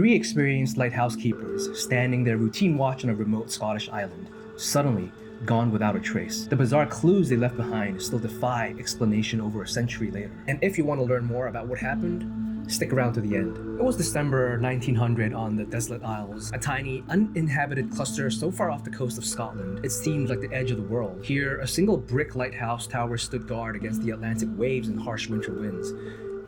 Three experienced lighthouse keepers, standing their routine watch on a remote Scottish island, suddenly gone without a trace. The bizarre clues they left behind still defy explanation over a century later. And if you want to learn more about what happened, stick around to the end. It was December 1900 on the desolate Isles, a tiny, uninhabited cluster so far off the coast of Scotland, it seemed like the edge of the world. Here, a single brick lighthouse tower stood guard against the Atlantic waves and harsh winter winds.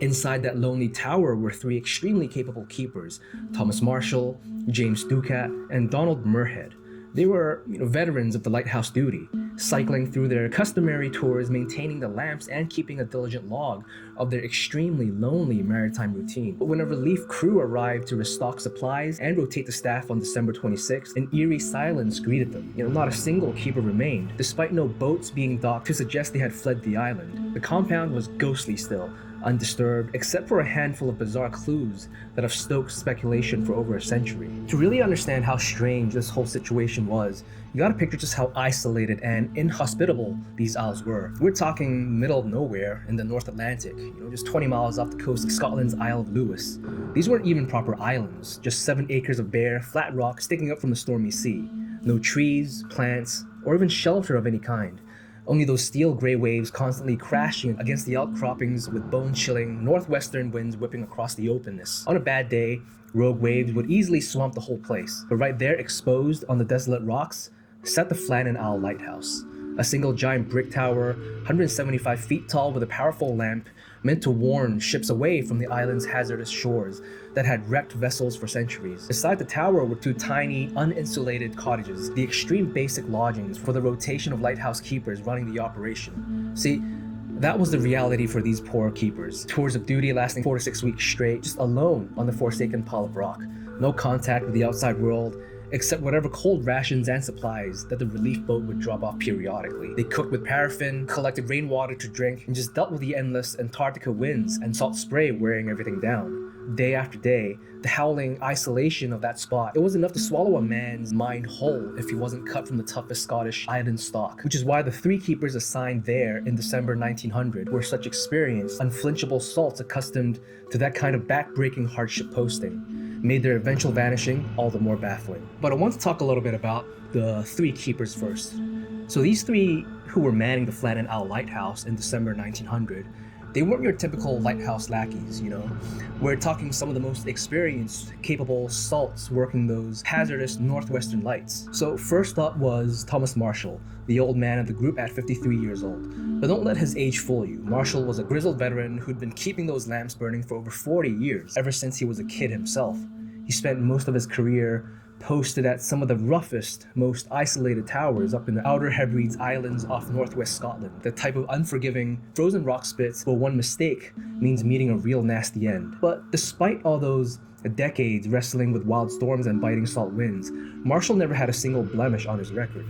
Inside that lonely tower were three extremely capable keepers, Thomas Marshall, James Ducat, and Donald Muirhead. They were, veterans of the lighthouse duty, cycling through their customary tours, maintaining the lamps and keeping a diligent log of their extremely lonely maritime routine. But when a relief crew arrived to restock supplies and rotate the staff on December 26th, an eerie silence greeted them. Not a single keeper remained, despite no boats being docked to suggest they had fled the island. The compound was ghostly still, undisturbed, except for a handful of bizarre clues that have stoked speculation for over a century. To really understand how strange this whole situation was, you gotta picture just how isolated and inhospitable these isles were. We're talking middle of nowhere in the North Atlantic, just 20 miles off the coast of Scotland's Isle of Lewis. These weren't even proper islands, just 7 acres of bare, flat rock sticking up from the stormy sea. No trees, plants, or even shelter of any kind. Only those steel gray waves constantly crashing against the outcroppings with bone-chilling northwestern winds whipping across the openness. On a bad day, rogue waves would easily swamp the whole place. But right there, exposed on the desolate rocks, sat the Flannan Isle lighthouse. A single giant brick tower, 175 feet tall with a powerful lamp, meant to warn ships away from the island's hazardous shores that had wrecked vessels for centuries. Beside the tower were 2 tiny, uninsulated cottages, the extreme basic lodgings for the rotation of lighthouse keepers running the operation. See, that was the reality for these poor keepers. Tours of duty lasting 4 to 6 weeks straight, just alone on the forsaken pile of rock. No contact with the outside world, except whatever cold rations and supplies that the relief boat would drop off periodically. They cooked with paraffin, collected rainwater to drink, and just dealt with the endless Antarctica winds and salt spray wearing everything down. Day after day, the howling isolation of that spot, it was enough to swallow a man's mind whole if he wasn't cut from the toughest Scottish island stock. Which is why the 3 keepers assigned there in December 1900 were such experienced, unflinchable salts accustomed to that kind of back-breaking hardship posting. Made their eventual vanishing all the more baffling. But I want to talk a little bit about the 3 keepers first. So these 3 who were manning the Flannan Isle lighthouse in December 1900, they weren't your typical lighthouse lackeys, We're talking some of the most experienced, capable salts working those hazardous northwestern lights. So first up was Thomas Marshall, the old man of the group at 53 years old. But don't let his age fool you. Marshall was a grizzled veteran who'd been keeping those lamps burning for over 40 years, ever since he was a kid himself. He spent most of his career posted at some of the roughest, most isolated towers up in the Outer Hebrides Islands off northwest Scotland. The type of unforgiving, frozen rock spits where one mistake means meeting a real nasty end. But despite all those decades wrestling with wild storms and biting salt winds, Marshall never had a single blemish on his record.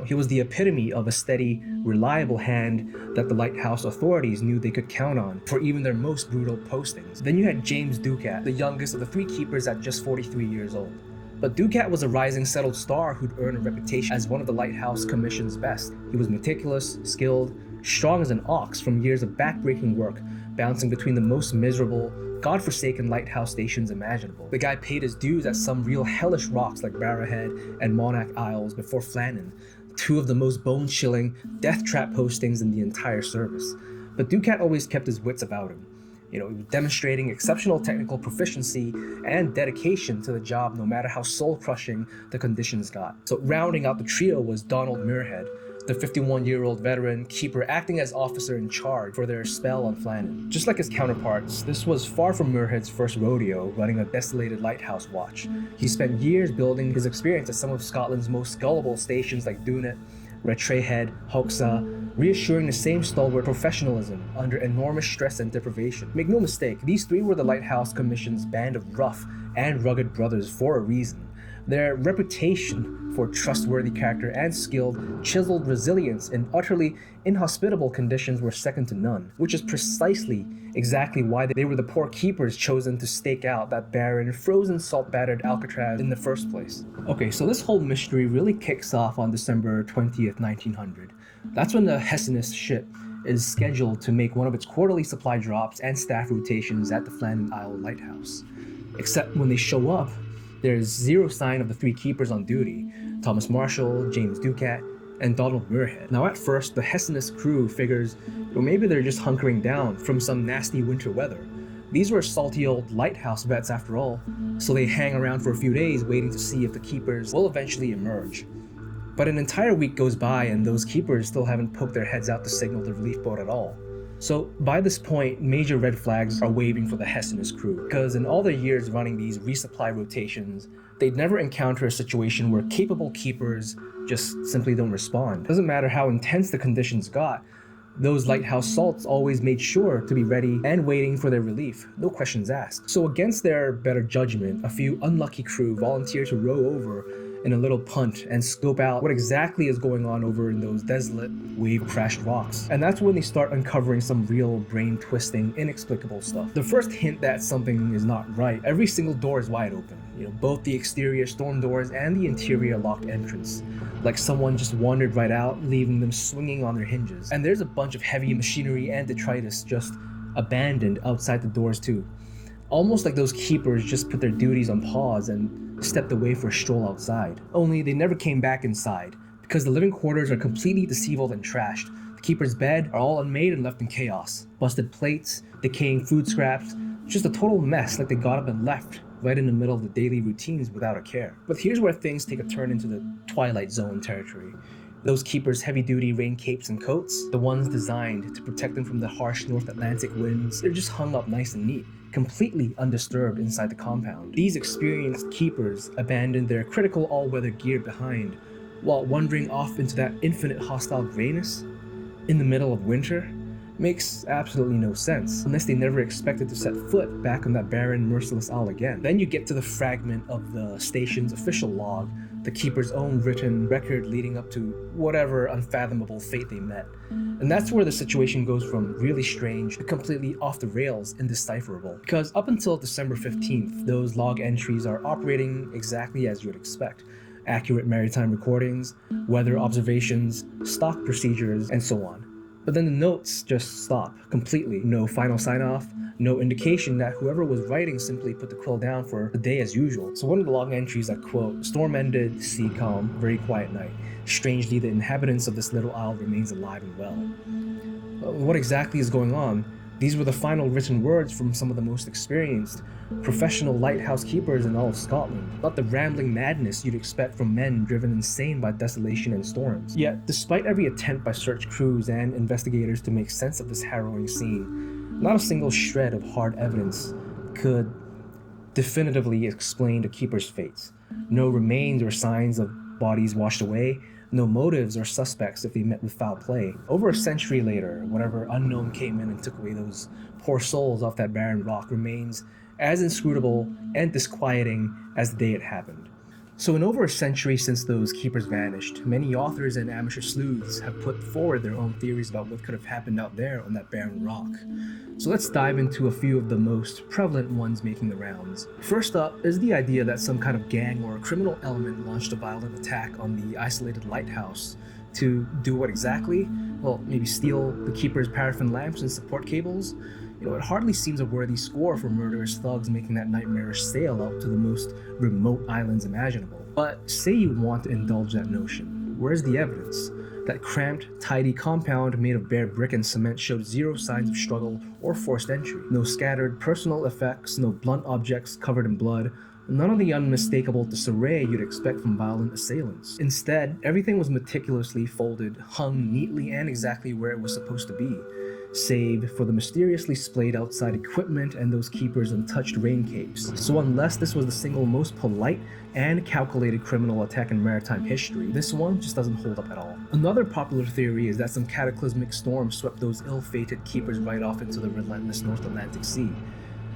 He was the epitome of a steady, reliable hand that the lighthouse authorities knew they could count on for even their most brutal postings. Then you had James Ducat, the youngest of the 3 keepers at just 43 years old. But Ducat was a rising settled star who'd earned a reputation as one of the Lighthouse Commission's best. He was meticulous, skilled, strong as an ox from years of back-breaking work, bouncing between the most miserable, godforsaken lighthouse stations imaginable. The guy paid his dues at some real hellish rocks like Barrowhead and Monarch Isles before Flannan, 2 of the most bone-chilling, death trap postings in the entire service. But Ducat always kept his wits about him. Demonstrating exceptional technical proficiency and dedication to the job no matter how soul-crushing the conditions got. So rounding out the trio was Donald Muirhead, the 51-year-old veteran keeper acting as officer in charge for their spell on Flannan. Just like his counterparts, this was far from Muirhead's first rodeo running a desolated lighthouse watch. He spent years building his experience at some of Scotland's most gullible stations like Dunnet, Rattray Head, Hoxa, reassuring the same stalwart professionalism under enormous stress and deprivation. Make no mistake, these 3 were the Lighthouse Commission's band of rough and rugged brothers for a reason. Their reputation for trustworthy character and skilled, chiseled resilience in utterly inhospitable conditions were second to none, which is precisely exactly why they were the poor keepers chosen to stake out that barren, frozen, salt-battered Alcatraz in the first place. Okay, so this whole mystery really kicks off on December 20th, 1900. That's when the Hessinus ship is scheduled to make one of its quarterly supply drops and staff rotations at the Flannan Isle lighthouse. Except when they show up, there's zero sign of the three keepers on duty, Thomas Marshall, James Ducat, and Donald Muirhead. Now at first, the Hessinus crew figures, well, maybe they're just hunkering down from some nasty winter weather. These were salty old lighthouse vets after all, so they hang around for a few days waiting to see if the keepers will eventually emerge. But an entire week goes by and those keepers still haven't poked their heads out to signal the relief boat at all. So by this point, major red flags are waving for the Hessinus crew, because in all their years running these resupply rotations, they'd never encounter a situation where capable keepers just simply don't respond. Doesn't matter how intense the conditions got, those lighthouse salts always made sure to be ready and waiting for their relief, no questions asked. So against their better judgment, a few unlucky crew volunteer to row over in a little punt and scope out what exactly is going on over in those desolate, wave-crashed rocks. And that's when they start uncovering some real brain-twisting, inexplicable stuff. The first hint that something is not right, every single door is wide open. Both the exterior storm doors and the interior locked entrance. Like someone just wandered right out, leaving them swinging on their hinges. And there's a bunch of heavy machinery and detritus just abandoned outside the doors too. Almost like those keepers just put their duties on pause and stepped away for a stroll outside. Only they never came back inside, because the living quarters are completely disheveled and trashed. The keeper's bed are all unmade and left in chaos. Busted plates, decaying food scraps, just a total mess, like they got up and left right in the middle of the daily routines without a care. But here's where things take a turn into the Twilight Zone territory. Those keepers' heavy-duty rain capes and coats, the ones designed to protect them from the harsh North Atlantic winds, they're just hung up nice and neat, completely undisturbed inside the compound. These experienced keepers abandoned their critical all-weather gear behind, while wandering off into that infinite hostile grayness in the middle of winter makes absolutely no sense, unless they never expected to set foot back on that barren, merciless isle again. Then you get to the fragment of the station's official log, the keeper's own written record leading up to whatever unfathomable fate they met. And that's where the situation goes from really strange to completely off the rails, indecipherable. Because up until December 15th, those log entries are operating exactly as you would expect. Accurate maritime recordings, weather observations, stock procedures, and so on. But then the notes just stop completely. No final sign-off, no indication that whoever was writing simply put the quill down for the day as usual. So one of the log entries that quote, "Storm ended, sea calm, very quiet night. Strangely, the inhabitants of this little isle remains alive and well." What exactly is going on? These were the final written words from some of the most experienced, professional lighthouse keepers in all of Scotland, not the rambling madness you'd expect from men driven insane by desolation and storms. Yet, despite every attempt by search crews and investigators to make sense of this harrowing scene, not a single shred of hard evidence could definitively explain the keeper's fates. No remains or signs of bodies washed away, no motives or suspects if they met with foul play. Over a century later, whatever unknown came in and took away those poor souls off that barren rock remains as inscrutable and disquieting as the day it happened. So in over a century since those keepers vanished, many authors and amateur sleuths have put forward their own theories about what could have happened out there on that barren rock. So let's dive into a few of the most prevalent ones making the rounds. First up is the idea that some kind of gang or criminal element launched a violent attack on the isolated lighthouse. To do what exactly? Well, maybe steal the keeper's paraffin lamps and support cables? It hardly seems a worthy score for murderous thugs making that nightmarish sail out to the most remote islands imaginable. But say you want to indulge that notion. Where's the evidence? That cramped, tidy compound made of bare brick and cement showed zero signs of struggle or forced entry. No scattered personal effects, no blunt objects covered in blood, none of the unmistakable disarray you'd expect from violent assailants. Instead, everything was meticulously folded, hung neatly and exactly where it was supposed to be, save for the mysteriously splayed outside equipment and those keepers' untouched rain capes. So unless this was the single most polite and calculated criminal attack in maritime history, this one just doesn't hold up at all. Another popular theory is that some cataclysmic storm swept those ill-fated keepers right off into the relentless North Atlantic Sea,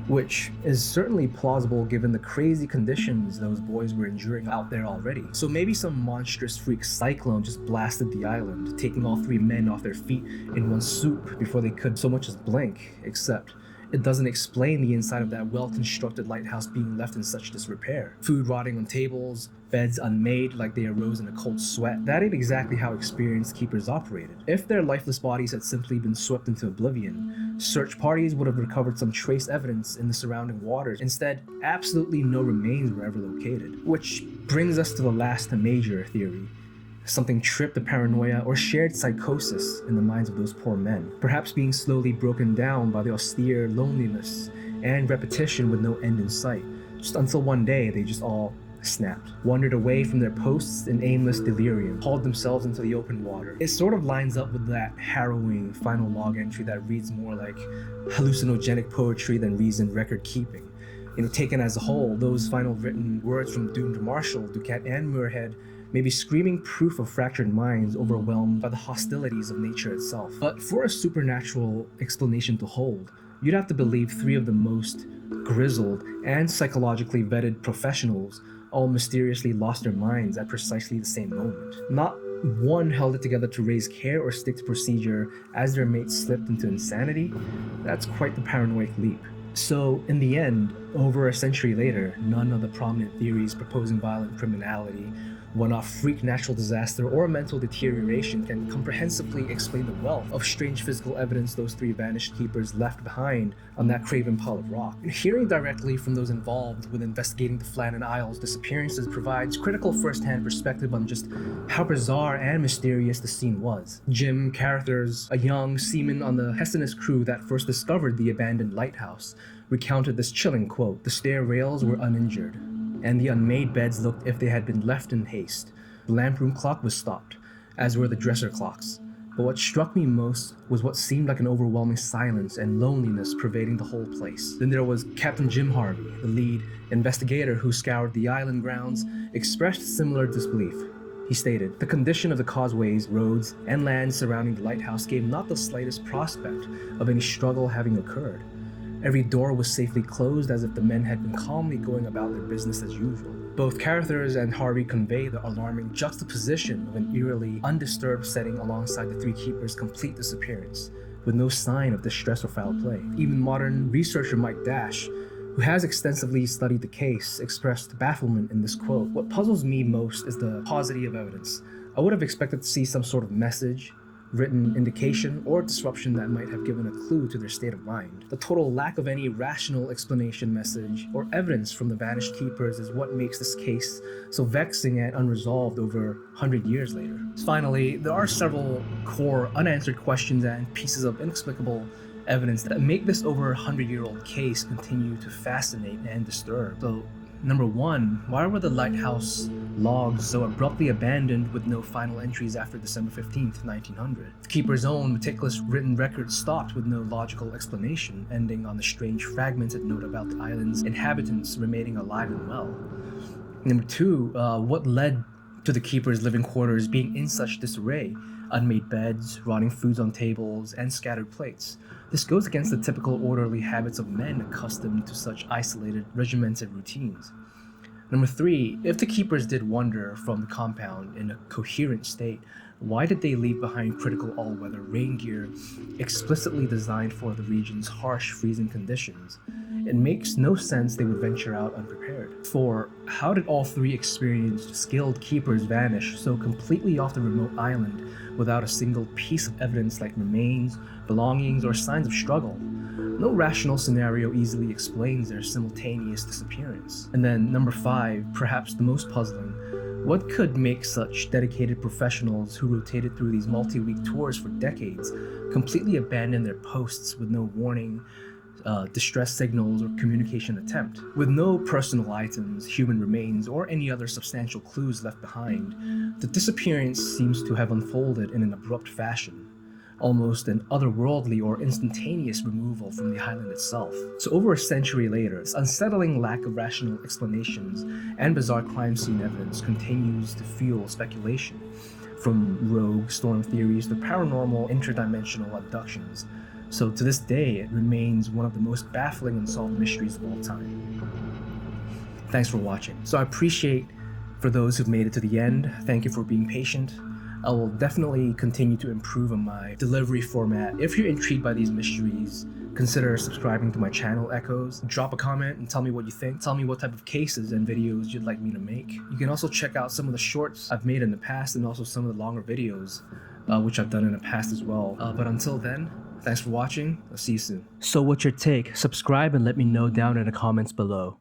which is certainly plausible given the crazy conditions those boys were enduring out there already. So maybe some monstrous freak cyclone just blasted the island, taking all three men off their feet in one swoop before they could so much as blink, except It doesn't explain the inside of that well-constructed lighthouse being left in such disrepair. Food rotting on tables, beds unmade like they arose in a cold sweat. That ain't exactly how experienced keepers operated. If their lifeless bodies had simply been swept into oblivion, search parties would have recovered some trace evidence in the surrounding waters. Instead, absolutely no remains were ever located. Which brings us to the last major theory. Something tripped the paranoia or shared psychosis in the minds of those poor men, perhaps being slowly broken down by the austere loneliness and repetition with no end in sight, just until one day they just all snapped, wandered away from their posts in aimless delirium, hauled themselves into the open water. It sort of lines up with that harrowing final log entry that reads more like hallucinogenic poetry than reasoned record keeping. Taken as a whole, those final written words from doomed Marshall, Duquette, and Muirhead may be screaming proof of fractured minds overwhelmed by the hostilities of nature itself. But for a supernatural explanation to hold, you'd have to believe three of the most grizzled and psychologically vetted professionals all mysteriously lost their minds at precisely the same moment. Not one held it together to raise care or stick to procedure as their mates slipped into insanity. That's quite the paranoid leap. So, in the end, over a century later, none of the prominent theories proposing violent criminality, one-off freak natural disaster, or mental deterioration can comprehensively explain the wealth of strange physical evidence those three vanished keepers left behind on that craven pile of rock. And hearing directly from those involved with investigating the Flannan Isles disappearances provides critical first-hand perspective on just how bizarre and mysterious the scene was. Jim Carruthers, a young seaman on the Hessinus crew that first discovered the abandoned lighthouse, recounted this chilling quote: "The stair rails were uninjured, and the unmade beds looked if they had been left in haste. The lamp room clock was stopped, as were the dresser clocks. But what struck me most was what seemed like an overwhelming silence and loneliness pervading the whole place." Then there was Captain Jim Harvey, the lead investigator who scoured the island grounds, expressed similar disbelief. He stated, "The condition of the causeways, roads, and lands surrounding the lighthouse gave not the slightest prospect of any struggle having occurred. Every door was safely closed as if the men had been calmly going about their business as usual." Both Carruthers and Harvey convey the alarming juxtaposition of an eerily undisturbed setting alongside the three keepers' complete disappearance, with no sign of distress or foul play. Even modern researcher Mike Dash, who has extensively studied the case, expressed bafflement in this quote. "What puzzles me most is the paucity of evidence. I would have expected to see some sort of message, written indication, or disruption that might have given a clue to their state of mind. The total lack of any rational explanation, message, or evidence from the vanished keepers is what makes this case so vexing and unresolved over 100 years later." Finally, there are several core unanswered questions and pieces of inexplicable evidence that make this over 100-year-old case continue to fascinate and disturb. So, number one, why were the lighthouse logs so abruptly abandoned with no final entries after December 15th, 1900? The keeper's own meticulous written record stopped with no logical explanation, ending on the strange fragmented note about the island's inhabitants remaining alive and well. Number two, what led to the keeper's living quarters being in such disarray? Unmade beds, rotting foods on tables, and scattered plates. This goes against the typical orderly habits of men accustomed to such isolated, regimented routines. Number three, if the keepers did wander from the compound in a coherent state, why did they leave behind critical all-weather rain gear explicitly designed for the region's harsh freezing conditions? It makes no sense they would venture out unprepared. 4. How did all three experienced, skilled keepers vanish so completely off the remote island without a single piece of evidence like remains, belongings, or signs of struggle? No rational scenario easily explains their simultaneous disappearance. And then number 5, perhaps the most puzzling, what could make such dedicated professionals who rotated through these multi-week tours for decades completely abandon their posts with no warning, distress signals, or communication attempt? With no personal items, human remains, or any other substantial clues left behind, the disappearance seems to have unfolded in an abrupt fashion, almost an otherworldly or instantaneous removal from the island itself. So over a century later, this unsettling lack of rational explanations and bizarre crime scene evidence continues to fuel speculation, from rogue storm theories to paranormal interdimensional abductions. So to this day, it remains one of the most baffling unsolved mysteries of all time. Thanks for watching. So I appreciate for those who've made it to the end. Thank you for being patient. I will definitely continue to improve on my delivery format. If you're intrigued by these mysteries, consider subscribing to my channel, Echoes. Drop a comment and tell me what you think. Tell me what type of cases and videos you'd like me to make. You can also check out some of the shorts I've made in the past and also some of the longer videos, which I've done in the past as well. But until then, thanks for watching. I'll see you soon. So what's your take? Subscribe and let me know down in the comments below.